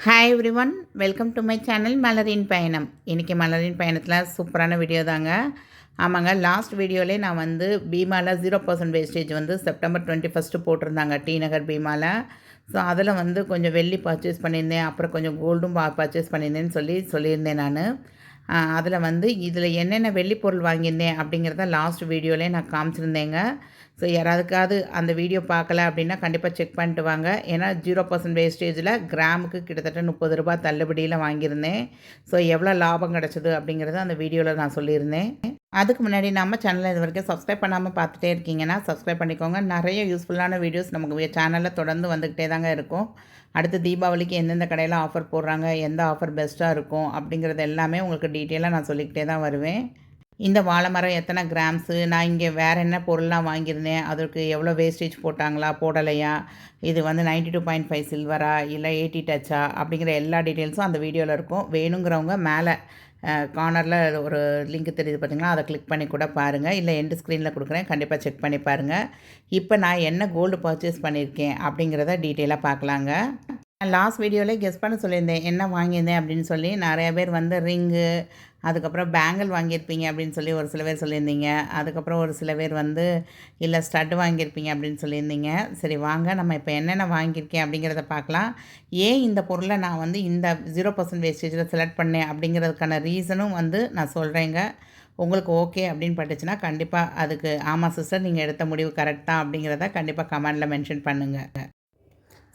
Hi everyone, welcome to my channel மலரின் பயணம். இன்றைக்கி மலரின் பயணத்தில் சூப்பரான வீடியோ தாங்க. ஆமாங்க, லாஸ்ட் வீடியோவிலே நான் வந்து பீமாவில் 0% வேஸ்டேஜ் வந்து செப்டம்பர் 21 போட்டிருந்தாங்க டி நகர் பீமாவில். ஸோ அதில் வந்து கொஞ்சம் வெள்ளி பர்ச்சேஸ் பண்ணியிருந்தேன், அப்புறம் கொஞ்சம் கோல்டும் பர்ச்சேஸ் பண்ணியிருந்தேன்னு சொல்லியிருந்தேன் நான். அதில் வந்து இதில் என்னென்ன வெள்ளி பொருள் வாங்கியிருந்தேன் அப்படிங்கிறத லாஸ்ட் வீடியோவிலே நான் காமிச்சிருந்தேங்க. ஸோ யாராவதுக்காவது அந்த வீடியோ பார்க்கல அப்படின்னா கண்டிப்பாக செக் பண்ணிட்டு வாங்க. ஏன்னா 0% வேஸ்டேஜில் கிராமுக்கு கிட்டத்தட்ட 30 ரூபா தள்ளுபடியில் வாங்கியிருந்தேன். ஸோ எவ்வளோ லாபம் கிடச்சிது அப்படிங்கிறத அந்த வீடியோவில் நான் சொல்லியிருந்தேன். அதுக்கு முன்னாடி நம்ம சேனலை இது வரைக்கும் சப்ஸ்கிரைப் பண்ணாமல் பார்த்துட்டே இருக்கீங்கன்னா சப்ஸ்கிரைப் பண்ணிக்கோங்க. நிறைய யூஸ்ஃபுல்லான வீடியோஸ் நமக்கு சேனலில் தொடர்ந்து வந்துக்கிட்டே தாங்க இருக்கும். அடுத்து தீபாவளிக்கு எந்தெந்த கடையில் ஆஃபர் போடுறாங்க, எந்த ஆஃபர் பெஸ்ட்டாக இருக்கும் அப்படிங்கிறது எல்லாமே உங்களுக்கு டீட்டெயிலாக நான் சொல்லிக்கிட்டே தான் வருவேன். இந்த வாழை மரம் எத்தனை கிராம்ஸு, நான் இங்கே வேறு என்ன பொருள்லாம் வாங்கியிருந்தேன், அதற்கு எவ்வளோ வேஸ்டேஜ் போட்டாங்களா போடலையா, இது வந்து 92.5 சில்வரா இல்லை 80 டச்சா அப்படிங்கிற எல்லா டீட்டெயில்ஸும் அந்த வீடியோவில் இருக்கும். வேணுங்கிறவங்க மேலே கார்னரில் ஒரு லிங்க் தெரியுது பார்த்திங்களா, அதை கிளிக் பண்ணி கூட பாருங்கள். இல்லை எண்டு ஸ்க்ரீனில் கொடுக்குறேன், கண்டிப்பாக செக் பண்ணி பாருங்கள். இப்போ நான் என்ன கோல்டு பர்ச்சேஸ் பண்ணியிருக்கேன் அப்படிங்கிறத டீட்டெயிலாக பார்க்கலாங்க. லாஸ்ட் வீடியோவிலே கெஸ் பண்ண சொல்லியிருந்தேன் என்ன வாங்கியிருந்தேன் அப்படின்னு சொல்லி. நிறையா பேர் வந்து ரிங்கு, அதுக்கப்புறம் பேங்கிள் வாங்கியிருப்பீங்க அப்படின்னு சொல்லி ஒரு சில பேர் சொல்லியிருந்தீங்க. அதுக்கப்புறம் ஒரு சில பேர் வந்து இல்லை ஸ்டட் வாங்கியிருப்பீங்க அப்படின்னு சொல்லியிருந்தீங்க. சரி வாங்க, நம்ம இப்போ என்னென்ன வாங்கியிருக்கேன் அப்படிங்கிறத பார்க்கலாம். ஏன் இந்த பொருளை நான் வந்து இந்த 0% வேஸ்டேஜில் செலக்ட் பண்ணேன் அப்படிங்கிறதுக்கான ரீசனும் வந்து நான் சொல்கிறேங்க. உங்களுக்கு ஓகே அப்படின்னு பட்டுச்சுன்னா கண்டிப்பாக அதுக்கு ஆமாம் சிஸ்டர், நீங்கள் எடுத்த முடிவு கரெக்ட் தான் அப்படிங்கிறத கண்டிப்பாக கமெண்டில் மென்ஷன் பண்ணுங்கள்.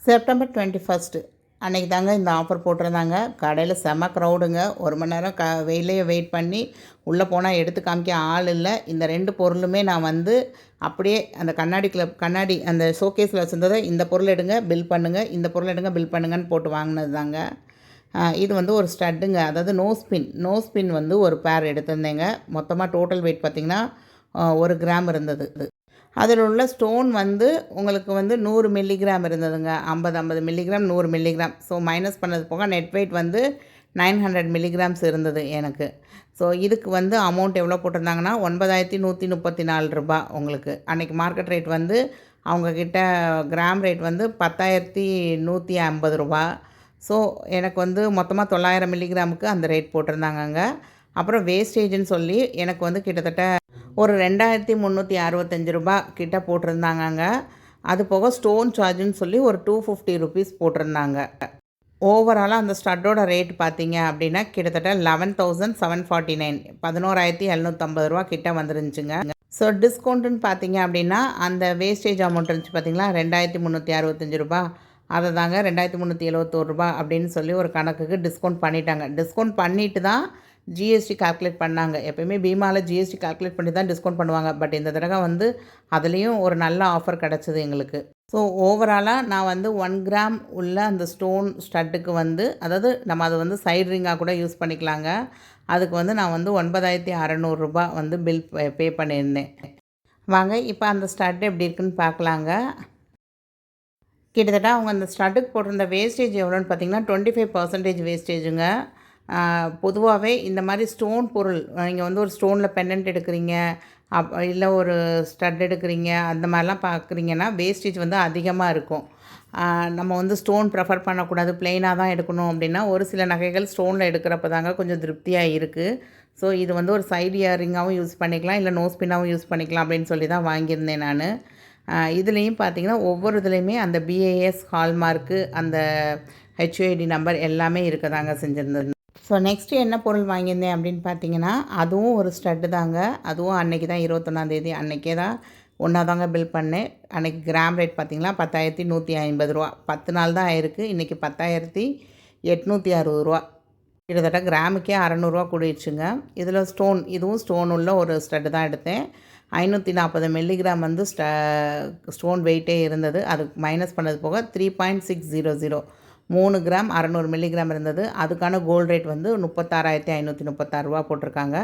செப்டம்பர் 21 அன்றைக்கி தாங்க இந்த ஆஃபர் போட்டிருந்தாங்க. கடையில் செம க்ரௌடுங்க. 1 மணி நேரம் வெயிலையே வெயிட் பண்ணி உள்ளே போனால் எடுத்து காமிக்க ஆள் இல்லை. இந்த 2 பொருளுமே நான் வந்து அப்படியே அந்த கண்ணாடி அந்த ஷோகேஸில் வச்சுருந்ததை இந்த பொருள் எடுங்க பில் பண்ணுங்கள், இந்த பொருள் எடுங்க பில் பண்ணுங்கன்னு போட்டு வாங்கினது தாங்க. இது வந்து ஒரு ஸ்டட்டுங்க, அதாவது நோ ஸ்பின் வந்து ஒரு பேர் எடுத்திருந்தேங்க. மொத்தமாக டோட்டல் வெயிட் பார்த்திங்கன்னா 1 கிராம் இருந்தது. அதில் உள்ள ஸ்டோன் வந்து உங்களுக்கு வந்து 100 மில்லிகிராம் இருந்ததுங்க. 50 மில்லிகிராம் 100 மில்லிகிராம். ஸோ மைனஸ் பண்ணது போக நெட் வெயிட் வந்து 900 மில்லிகிராம்ஸ் இருந்தது எனக்கு. ஸோ இதுக்கு வந்து அமௌண்ட் எவ்வளோ போட்டிருந்தாங்கன்னா 9134 ரூபா உங்களுக்கு. அன்றைக்கி மார்க்கெட் ரேட் வந்து அவங்கக்கிட்ட கிராம் ரேட் வந்து 10,150 ரூபா. ஸோ எனக்கு வந்து மொத்தமாக 900 மில்லிகிராமுக்கு அந்த ரேட் போட்டிருந்தாங்கங்க. அப்புறம் வேஸ்டேஜுன்னு சொல்லி எனக்கு வந்து கிட்டத்தட்ட ஒரு 2365 ரூபா கிட்ட போட்டிருந்தாங்கங்க. அது போக ஸ்டோன் சார்ஜுன்னு சொல்லி ஒரு 250 ருபீஸ் போட்டிருந்தாங்க. ஓவராலாக அந்த ஸ்டட்டோட ரேட் பார்த்தீங்க அப்படின்னா கிட்டத்தட்ட 11,749 11,750 ரூபா கிட்ட வந்துருந்துச்சுங்க. ஸோ டிஸ்கவுண்ட்டுன்னு பார்த்தீங்க அப்படின்னா அந்த வேஸ்டேஜ் அமௌண்ட் இருந்துச்சு பார்த்தீங்களா, 2,365 ரூபா. அதை தாங்க 2,371 ரூபா அப்படின்னு சொல்லி ஒரு கணக்குக்கு டிஸ்கவுண்ட் பண்ணிட்டாங்க. டிஸ்கவுண்ட் பண்ணிவிட்டு தான் ஜிஎஸ்டி கால்குலேட் பண்ணாங்க. எப்போயுமே பீமாவில் ஜிஎஸ்டி கால்குலேட் பண்ணி தான் டிஸ்கவுண்ட் பண்ணுவாங்க. பட் இந்த தடவை வந்து அதுலேயும் ஒரு நல்ல ஆஃபர் கிடச்சிது எங்களுக்கு. ஸோ ஓவராலாக நான் வந்து 1 கிராம் உள்ள அந்த ஸ்டோன் ஸ்டட்டுக்கு வந்து, அதாவது நம்ம அதை வந்து சைட் ரிங்காக கூட யூஸ் பண்ணிக்கலாங்க. அதுக்கு வந்து நான் வந்து 9,600 ரூபா வந்து பில் பே பண்ணியிருந்தேன். வாங்க இப்போ அந்த ஸ்டட் எப்படி இருக்குன்னு பார்க்கலாங்க. கிட்டத்தட்ட அவங்க அந்த ஸ்டட்டுக்கு போட்டிருந்த வேஸ்டேஜ் எவ்வளோன்னு பார்த்தீங்கன்னா 25% வேஸ்டேஜுங்க. பொதுவாகவே இந்த மாதிரி ஸ்டோன் பொருள் நீங்கள் வந்து ஒரு ஸ்டோனில் பெண்டன்ட் எடுக்கிறீங்க, இல்லை ஒரு ஸ்டட் எடுக்கிறீங்க, அந்த மாதிரிலாம் பார்க்குறீங்கன்னா வேஸ்டேஜ் வந்து அதிகமாக இருக்கும். நம்ம வந்து ஸ்டோன் ப்ரிஃபர் பண்ணக்கூடாது, ப்ளெயினாக தான் எடுக்கணும் அப்படின்னா ஒரு சில நகைகள் ஸ்டோனில் எடுக்கிறப்ப தாங்க கொஞ்சம் திருப்தியாக இருக்குது. ஸோ இது வந்து ஒரு சைடு இயரிங்காகவும் யூஸ் பண்ணிக்கலாம், இல்லை நோ ஸ்பின்னாகவும் யூஸ் பண்ணிக்கலாம் அப்படின்னு சொல்லி தான் வாங்கியிருந்தேன் நான். இதுலேயும் பார்த்தீங்கன்னா ஒவ்வொரு இதுலேயுமே அந்த பிஏஎஸ் ஹால்மார்க்கு, அந்த ஹெச்ஐடி நம்பர் எல்லாமே இருக்க தாங்க செஞ்சுருந்தது. ஸோ நெக்ஸ்ட்டு என்ன பொருள் வாங்கியிருந்தேன் அப்படின்னு பார்த்தீங்கன்னா அதுவும் ஒரு ஸ்டட்டு தாங்க. அதுவும் அன்றைக்கி தான் 21ஆந்தேதி அன்றைக்கே தான் தாங்க பில் பண்ணேன். அன்றைக்கி கிராம் ரேட் பார்த்திங்கன்னா 10,150 ரூபா. 10 நாள் தான் ஆயிருக்கு. இன்றைக்கி 10,860 ரூபா. கிட்டத்தட்ட கிராமுக்கே 600 ரூபா கூடிடுச்சுங்க. இதில் இதுவும் ஸ்டோன் உள்ள ஒரு ஸ்டட்டு தான் எடுத்தேன். 540 மில்லிகிராம் வந்து ஸ்டோன் வெயிட்டே இருந்தது. அதுக்கு மைனஸ் பண்ணது போக 3.600 3 கிராம் 600 மில்லிகிராம் இருந்தது. அதுக்கான கோல்டு ரேட் வந்து 36,536 ரூபா போட்டிருக்காங்க.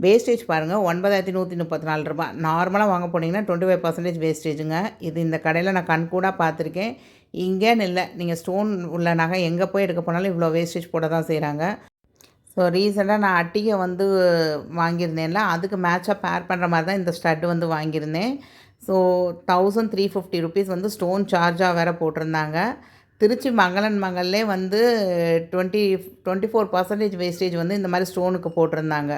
வேஸ்டேஜ் பாருங்கள் 9,134 ரூபா. நார்மலாக வாங்க போனீங்கன்னா 25% வேஸ்டேஜுங்க. இது இந்த கடையில் நான் கண்கூடாக பார்த்துருக்கேன். இங்கேன்னு இல்லை, நீங்கள் ஸ்டோன் உள்ள நகை எங்கே போய் எடுக்க போனாலும் இவ்வளோ வேஸ்டேஜ் போட தான் செய்கிறாங்க. ஸோ ரீசெண்டாக நான் அட்டிகை வந்து வாங்கியிருந்தேன்ல, அதுக்கு மேட்சாக பேர் பண்ணுற மாதிரி தான் இந்த ஸ்டட்டு வந்து வாங்கியிருந்தேன். ஸோ 1,350 ருபீஸ் வந்து ஸ்டோன் சார்ஜாக வேறு போட்டிருந்தாங்க. திருச்சி மங்களன் மங்கல்லே வந்து 24% வேஸ்டேஜ் வந்து இந்த மாதிரி ஸ்டோனுக்கு போட்டிருந்தாங்க.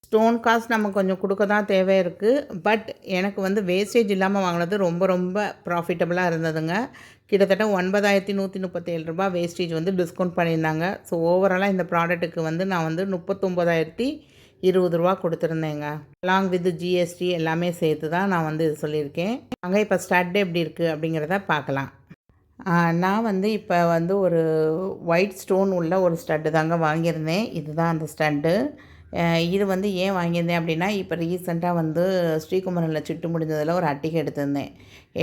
ஸ்டோன் காஸ்ட் நம்ம கொஞ்சம் கொடுக்க தான் தேவை இருக்குது. பட் எனக்கு வந்து வேஸ்டேஜ் இல்லாமல் வாங்கினது ரொம்ப ரொம்ப ப்ராஃபிட்டபுளாக இருந்ததுங்க. கிட்டத்தட்ட ரூ. 9,137 வேஸ்டேஜ் வந்து டிஸ்கவுண்ட் பண்ணியிருந்தாங்க. ஸோ ஓவராலாக இந்த ப்ராடக்ட்டுக்கு வந்து நான் வந்து ரூ. 39,020 கொடுத்துருந்தேங்க. அலாங் வித் ஜிஎஸ்டி எல்லாமே சேர்த்து தான் நான் வந்து இது சொல்லியிருக்கேன். அங்கே இப்போ ஸ்டட் எப்படி இருக்குது அப்படிங்கிறத பார்க்கலாம். நான் வந்து இப்போ வந்து ஒரு ஒயிட் ஸ்டோன் உள்ள ஒரு ஸ்டட்டு தாங்க வாங்கியிருந்தேன். இதுதான் அந்த ஸ்டட்டு. இது வந்து ஏன் வாங்கியிருந்தேன் அப்படின்னா, இப்போ ரீசெண்டாக வந்து ஸ்ரீகுமரனில் சிட்டு முடிஞ்சதில் ஒரு அட்டிகை எடுத்திருந்தேன்.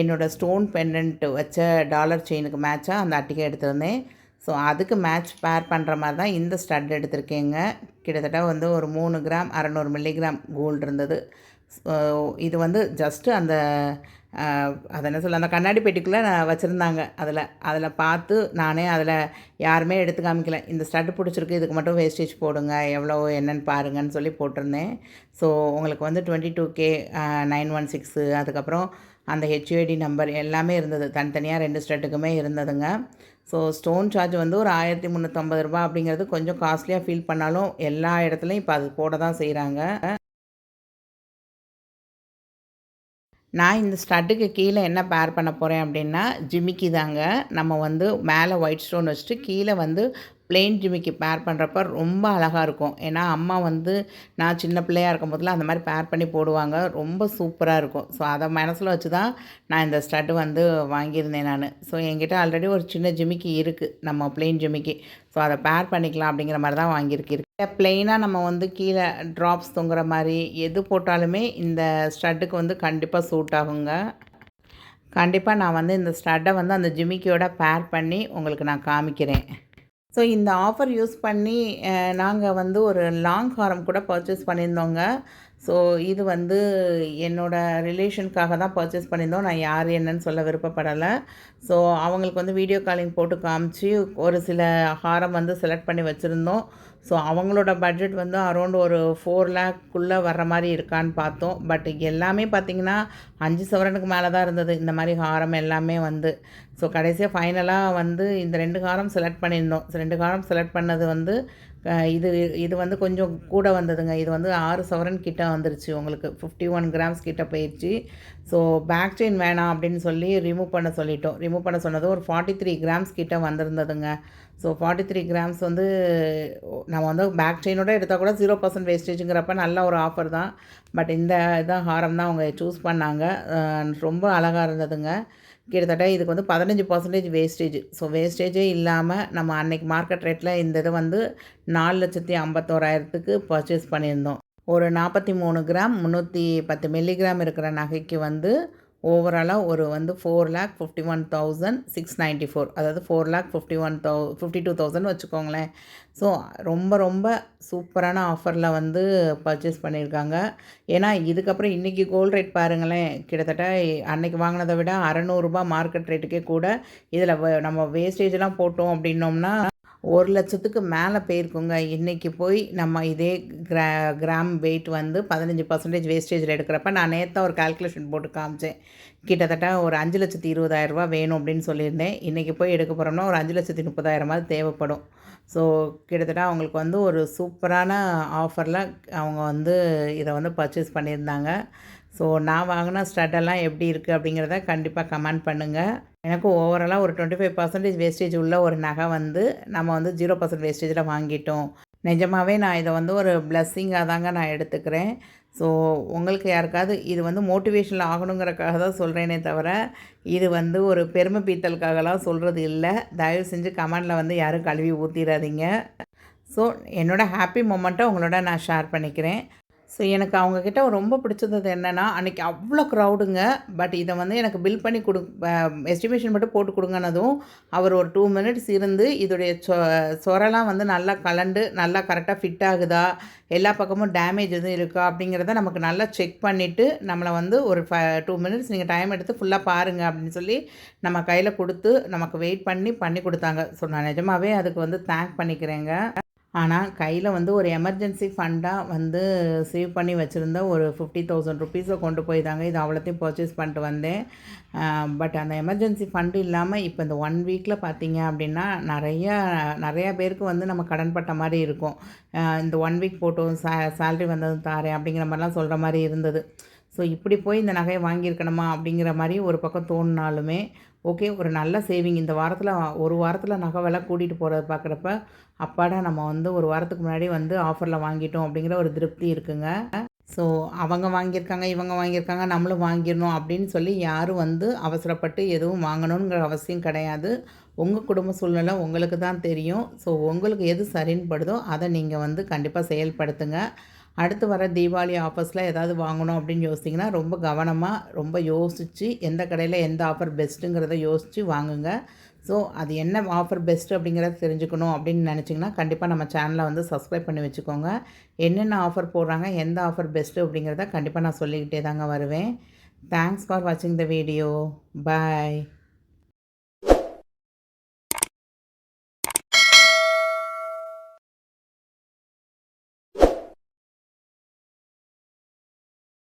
என்னோடய ஸ்டோன் பெண்டன்ட் வச்ச டாலர் செயினுக்கு மேட்சாக அந்த அட்டிகை எடுத்திருந்தேன். ஸோ அதுக்கு மேட்ச் பேர் பண்ணுற மாதிரி தான் இந்த ஸ்டட் எடுத்திருக்கேங்க. கிட்டத்தட்ட வந்து ஒரு 3 கிராம் 600 மில்லிகிராம் கோல்டு இருந்தது. இது வந்து ஜஸ்ட்டு அந்த அதை என்ன சொல்ல, அந்த கண்ணாடி பெட்டிக்குள்ளே நான் வச்சுருந்தாங்க. அதில் பார்த்து நானே அதில் யாருமே எடுத்து காமிக்கல. இந்த ஸ்டட்டு பிடிச்சிருக்கு, இதுக்கு மட்டும் வேஸ்டேஜ் போடுங்க, எவ்வளோ என்னென்னு பாருங்கன்னு சொல்லி போட்டிருந்தேன். ஸோ உங்களுக்கு வந்து 22K 916 அதுக்கப்புறம் அந்த ஹெச்யூஐடி நம்பர் எல்லாமே இருந்தது. தனித்தனியாக 2 ஸ்டட்டுக்குமே இருந்ததுங்க. ஸோ ஸ்டோன் சார்ஜ் வந்து ஒரு ரூ. 1,350 அப்படிங்கிறது கொஞ்சம் காஸ்ட்லியாக ஃபீல் பண்ணாலும் எல்லா இடத்துலையும் இப்போ அது போட தான் செய்கிறாங்க. நான் இந்த ஸ்டட்டுக்கு கீழே என்ன பேர் பண்ண போகிறேன் அப்படின்னா, ஜிமிக்கி தாங்க. நம்ம வந்து மேலே ஒயிட் ஸ்டோன் வச்சுட்டு கீழே வந்து ப்ளெயின் ஜிமிக்கி பேர் பண்ணுறப்ப ரொம்ப அழகாக இருக்கும். ஏன்னா அம்மா வந்து நான் சின்ன பிள்ளையாக இருக்கும் போதெல்லாம் அந்த மாதிரி பேர் பண்ணி போடுவாங்க. ரொம்ப சூப்பராக இருக்கும். ஸோ அதை மனசில் வச்சு தான் நான் இந்த ஸ்டட்டு வந்து வாங்கியிருந்தேன் நான். ஸோ என்கிட்ட ஆல்ரெடி ஒரு சின்ன ஜிமிக்கி இருக்குது, நம்ம ப்ளெயின் ஜிமிக்கி. ஸோ அதை பேர் பண்ணிக்கலாம் அப்படிங்கிற மாதிரி தான் வாங்கியிருக்கு. ப்ளெயினாக நம்ம வந்து கீழே ட்ராப்ஸ் தொங்குற மாதிரி எது போட்டாலுமே இந்த ஸ்டட்டுக்கு வந்து கண்டிப்பாக சூட் ஆகுங்க. கண்டிப்பாக நான் வந்து இந்த ஸ்டட்டை வந்து அந்த ஜிமிக்கியோட பேர் பண்ணி உங்களுக்கு நான் காமிக்கிறேன். ஸோ இந்த ஆஃபர் யூஸ் பண்ணி நாங்கள் வந்து ஒரு லாங் ஹாரம் கூட பர்ச்சேஸ் பண்ணியிருந்தோங்க. ஸோ இது வந்து என்னோடய ரிலேஷனுக்காக தான் பர்ச்சேஸ் பண்ணியிருந்தோம். நான் யார் என்னன்னு சொல்ல விருப்பப்படலை. ஸோ அவங்களுக்கு வந்து வீடியோ காலிங் போட்டு காமிச்சு ஒரு சில ஹாரம் வந்து செலக்ட் பண்ணி வச்சுருந்தோம். ஸோ அவங்களோட பட்ஜெட் வந்து அரௌண்ட் ஒரு 4 லேக்குள்ளே வர்ற மாதிரி இருக்கான்னு பார்த்தோம். பட் எல்லாமே பார்த்திங்கன்னா 5 சவரனுக்கு மேலே தான் இருந்தது இந்த மாதிரி ஹாரம் எல்லாமே வந்து. ஸோ கடைசியாக ஃபைனலாக வந்து இந்த 2 ஹாரம் செலக்ட் பண்ணியிருந்தோம். 2 ஹாரம் செலக்ட் பண்ணது வந்து இது இது வந்து கொஞ்சம் கூட வந்ததுங்க. இது வந்து 6 சவரன் கிட்ட வந்துருச்சு, உங்களுக்கு 51 கிராம்ஸ் கிட்ட போயிடுச்சு. ஸோ பேக் செயின் வேணாம் அப்படின்னு சொல்லி ரிமூவ் பண்ண சொல்லிட்டோம். ரிமூவ் பண்ண சொன்னது ஒரு 43 கிராம்ஸ் கிட்ட வந்திருந்ததுங்க. ஸோ 43 கிராம்ஸ் வந்து நம்ம வந்து பேக் செயினோட எடுத்தால் கூட 0% வேஸ்டேஜுங்கிறப்ப நல்ல ஒரு ஆஃபர் தான். பட் இந்த இதான் ஹாரம் தான் அவங்க சூஸ் பண்ணாங்க. ரொம்ப அழகாக இருந்ததுங்க. கிட்டத்தட்ட இதுக்கு வந்து 15% வேஸ்டேஜ். ஸோ வேஸ்டேஜே இல்லாமல் நம்ம அன்றைக்கி மார்க்கெட் ரேட்டில் இந்த இதை வந்து 4,51,000க்கு பர்ச்சேஸ் பண்ணியிருந்தோம். ஒரு 43 கிராம் 310 மில்லிகிராம் இருக்கிற நகைக்கு வந்து ஓவராலாக ஒரு வந்து 4,51,694, அதாவது 4,52,000 வச்சுக்கோங்களேன். ஸோ ரொம்ப ரொம்ப சூப்பரான ஆஃபரில் வந்து பர்ச்சேஸ் பண்ணியிருக்காங்க. ஏன்னா இதுக்கப்புறம் இன்றைக்கி கோல்டு ரேட் பாருங்களேன், கிட்டத்தட்ட அன்றைக்கி வாங்கினதை விட ரூ. 600 மார்க்கெட் ரேட்டுக்கே கூட இதில் நம்ம வேஸ்டேஜெலாம் போட்டோம் அப்படின்னோம்னா 1,00,000க்கு மேலே போயிருக்குங்க. இன்றைக்கி போய் நம்ம இதே கிராம் வெயிட் வந்து 15% வேஸ்டேஜில் எடுக்கிறப்ப நான் நேற்று ஒரு கால்குலேஷன் போட்டு காமிச்சேன். கிட்டத்தட்ட ஒரு 5,20,000 வேணும் அப்படின்னு சொல்லியிருந்தேன். இன்றைக்கி போய் எடுக்க போகிறோம்னா ஒரு 5,30,000 தேவைப்படும். ஸோ கிட்டத்தட்ட அவங்களுக்கு வந்து ஒரு சூப்பரான ஆஃபரில் அவங்க வந்து இதை வந்து பர்ச்சேஸ் பண்ணியிருந்தாங்க. ஸோ நான் வாங்கின ஸ்டட்டெல்லாம் எப்படி இருக்குது அப்படிங்கிறத கண்டிப்பாக கமெண்ட் பண்ணுங்கள். எனக்கு ஓவராலாக ஒரு 25% வேஸ்டேஜ் உள்ள ஒரு நகை வந்து நம்ம வந்து 0% வேஸ்டேஜில் வாங்கிட்டோம். நிஜமாகவே நான் இதை வந்து ஒரு பிளஸ்ஸிங்காக தாங்க நான் எடுத்துக்கிறேன். ஸோ உங்களுக்கு யாருக்காவது இது வந்து மோட்டிவேஷனில் ஆகணுங்கிறக்காக தான் சொல்கிறேனே தவிர, இது வந்து ஒரு பெருமை பீத்தலுக்காகலாம் சொல்கிறது இல்லை. தயவு செஞ்சு கமெண்டில் வந்து யாரும் கழுவி ஊற்றிடாதீங்க. ஸோ என்னோடய ஹாப்பி மொமெண்ட்டை உங்களோட நான் ஷேர் பண்ணிக்கிறேன். ஸோ எனக்கு அவங்கக்கிட்ட ரொம்ப பிடிச்சது என்னென்னா, அன்றைக்கி அவ்வளோ க்ரௌடுங்க. பட் இதை வந்து எனக்கு பில் பண்ணி எஸ்டிமேஷன் மட்டும் போட்டு கொடுங்கனதும் அவர் ஒரு 2 மினிட்ஸ் இருந்து இதோடைய சொரெல்லாம் வந்து நல்லா கலண்டு நல்லா கரெக்டாக ஃபிட் ஆகுதா, எல்லா பக்கமும் டேமேஜ் எதுவும் இருக்கா அப்படிங்கிறத நமக்கு நல்லா செக் பண்ணிவிட்டு நம்மளை வந்து ஒரு 2 மினிட்ஸ் நீங்கள் டைம் எடுத்து ஃபுல்லாக பாருங்கள் அப்படின்னு சொல்லி நம்ம கையில் கொடுத்து நமக்கு வெயிட் பண்ணி கொடுத்தாங்க. ஸோ நான் நிஜமாகவே அதுக்கு வந்து தேங்க் பண்ணிக்கிறேங்க. ஆனால் கையில் வந்து ஒரு எமர்ஜென்சி ஃபண்டாக வந்து சேவ் பண்ணி வச்சுருந்த ஒரு 50,000 ருப்பீஸை கொண்டு போய் தாங்க இது அவ்வளோத்தையும் பர்ச்சேஸ் பண்ணிட்டு வந்தேன். பட் அந்த எமர்ஜென்சி ஃபண்டு இல்லாமல் இப்போ இந்த 1 வீக்கில் பார்த்தீங்க அப்படின்னா நிறையா பேருக்கு வந்து நம்ம கடன்பட்ட மாதிரி இருக்கும். இந்த 1 வீக் போட்டோம் சேலரி வந்ததும் தாரேன் அப்படிங்கிற மாதிரிலாம் சொல்கிற மாதிரி இருந்தது. ஸோ இப்படி போய் இந்த நகையை வாங்கியிருக்கணுமா அப்படிங்கிற மாதிரி ஒரு பக்கம் தோணினாலுமே ஓகே, ஒரு நல்ல சேவிங் இந்த வாரத்தில் ஒரு வாரத்தில் நகை விலை கூட்டிகிட்டு போகிறத பார்க்குறப்ப அப்பாடா நம்ம வந்து ஒரு வாரத்துக்கு முன்னாடி வந்து ஆஃபரில் வாங்கிட்டோம் அப்படிங்கிற ஒரு திருப்தி இருக்குங்க. ஸோ அவங்க வாங்கியிருக்காங்க இவங்க வாங்கியிருக்காங்க நம்மளும் வாங்கிடணும் அப்படின்னு சொல்லி யாரும் வந்து அவசரப்பட்டு எதுவும் வாங்கணுங்கிற அவசியம் கிடையாது. உங்கள் குடும்ப சூழ்நிலை உங்களுக்கு தான் தெரியும். ஸோ உங்களுக்கு எது சரின்னு படுதோ அதை நீங்கள் வந்து கண்டிப்பாக செயல்படுத்துங்க. அடுத்து வர தீபாவளி ஆஃபர்ஸில் ஏதாவது வாங்கணும் அப்படின்னு யோசிச்சிங்கன்னா ரொம்ப கவனமாக ரொம்ப யோசித்து எந்த கடையில் எந்த ஆஃபர் பெஸ்ட்டுங்கிறத யோசித்து வாங்குங்க. ஸோ அது என்ன ஆஃபர் பெஸ்ட்டு அப்படிங்கிறத தெரிஞ்சுக்கணும் அப்படின்னு நினச்சிங்கன்னா கண்டிப்பாக நம்ம சேனலை வந்து சப்ஸ்கிரைப் பண்ணி வச்சுக்கோங்க. என்னென்ன ஆஃபர் போடுறாங்க எந்த ஆஃபர் பெஸ்ட்டு அப்படிங்கிறத கண்டிப்பாக நான் சொல்லிக்கிட்டே தாங்க வருவேன். தேங்க்ஸ் ஃபார் வாட்சிங் த வீடியோ. பாய்.